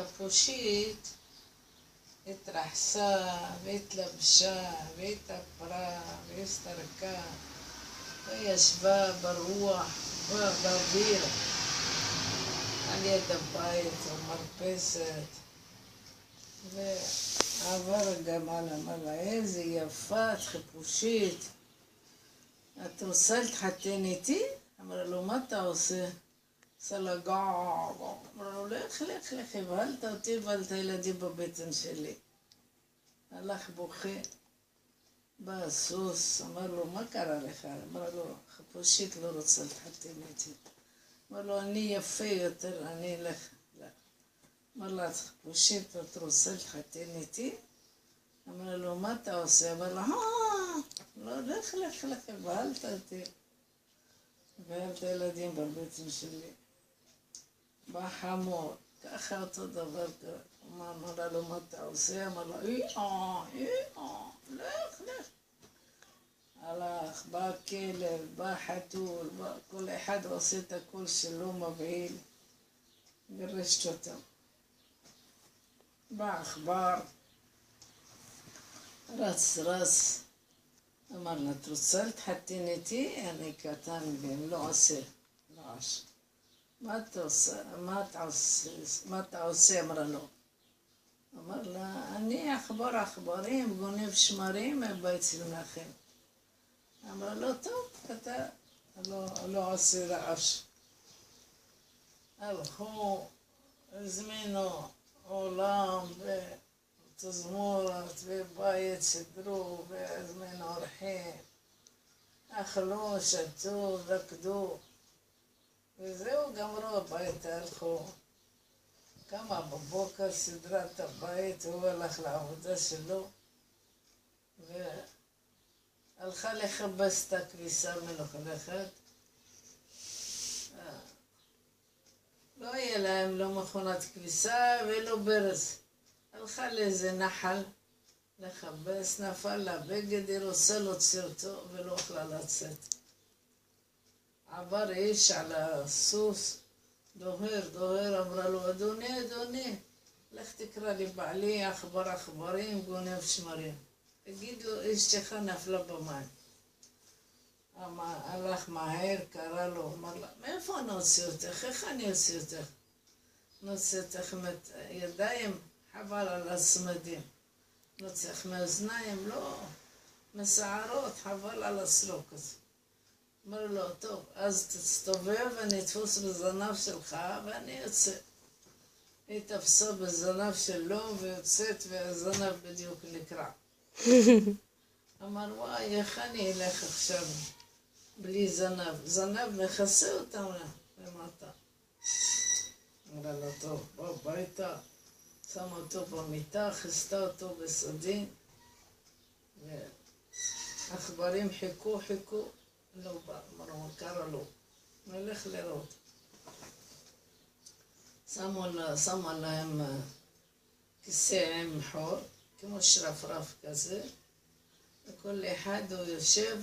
החפושית התרחסה והתלבשה והתאפרה והסתרקה וישבה ברוח ובאוויר על יד הבית ומרפסת, ועבר הגמל, אמר לה, איזה יפה את חפושית, את רוצה להתחתן איתי? אמר לו, מה אתה עושה? עשה לה געגע, אמר לו, לך, הבהלת אותי, הבהלת ילדים בבטן שלי. הלך בוכה, בא הסוס, אמר לו, מה קרה לך? אמר לו, חפושית לא רוצה להתחתן איתי. אמר לו, אני יפה יותר, אני אלך. אמר לה, חפושית, את רוצה להתחתן איתי? אמר לו, מה אתה עושה? אמר לו, לא, לך, הבהלת אותי. הבהלת ילדים בבטן שלי. בא חמור, ככה אותו דבר קרה. אמר לו, מה אתה עושה? אמר לו, לך. הלך, בא כלב, בא חתול, כל אחד עושה את הכל שלו מבהיל, גרשת אותם. בא עכבר, רץ, אמר לה, את רוצה להתחתן איתי? אני קטן ואני לא עושה רעש. מה אתה עושה? אמרה לו. אמר לה, אני עכברים, גונב שמרים מבית מנחם. אמרה לו, טוב, אתה לא עושה רעש. הלכו, הזמינו עולם ותזמורת ובית סדרו והזמינו אורחים. אכלו, שתו, רקדו. וזהו, גמרו הביתה, הלכו. קמה בבוקר, סדרה את הבית, הוא הלך לעבודה שלו, והלכה לחפש את הכביסה מלוכלכת. לא היה להם לא מכונת כביסה ולא ברז. הלכה לאיזה נחל לחפש, נפל לה בגד, היא רוצה להוציא אותו ולא יכלה לצאת. עבר איש על הסוס, דוהר, אמרה לו, אדוני, לך תקרא לי בעלי, עכברים, גונב שמרים. תגיד לו, אשתך נפלה במים. הלך מהר, קרא לו, אמר לה, מאיפה אני אוציא אותך? איך אני אוציא אותך? נוציא אותך ידיים, חבל על הצמדים. נוציא אותך מאוזניים, לא, משערות, חבל על הסלוק הזה. אמר לו, טוב, אז תסתובב ואני אתפוס בזנב שלך ואני יוצא. היא תפסה בזנב שלו ויוצאת והזנב בדיוק נקרע. אמר, וואי, איך אני אלך עכשיו בלי זנב? זנב מכסה אותם למטה. אמרה לו, טוב, בוא הביתה, שמה אותו במיטה, כיסתה אותו בסדין, ועכברים חיכו. לא בא, אמרו, מה קרה לו? נלך לראות. שמה להם כיסא עם חור, כמו שרפרף כזה, וכל אחד הוא יושב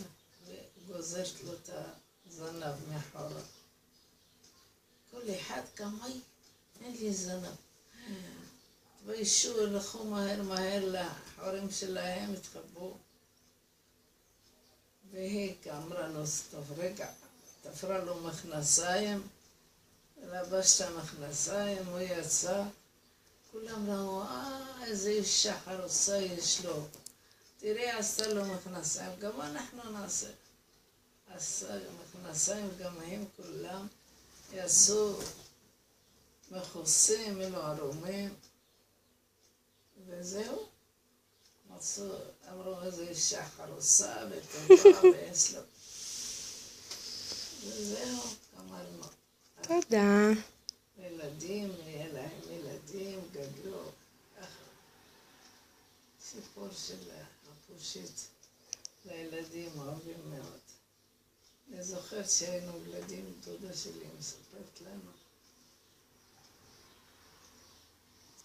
וגוזרת לו את הזנב מהחורה. כל אחד קמאי, אין לי זנב. וישו, הלכו מהר לחורים שלהם, התחבאו. והיא אמרה לו, טוב, רגע, תפרה לו מכנסיים, לבש את המכנסיים, הוא יצא, כולם ראו, איזה אישה חרוסה יש לו, תראי, עשתה לו מכנסיים, גם אנחנו נעשה. עשה מכנסיים, גם הם כולם יעשו מכוסים, אלו ערומים, וזהו. אמרו, איזו אישה חרוסה וטובה ויש לו. וזהו, גמרנו. תודה. ילדים, יהיה להם ילדים, גדלו. סיפור של החפושית לילדים אוהבים מאוד. אני זוכרת שהיינו ילדים, דודה שלי מספרת לנו.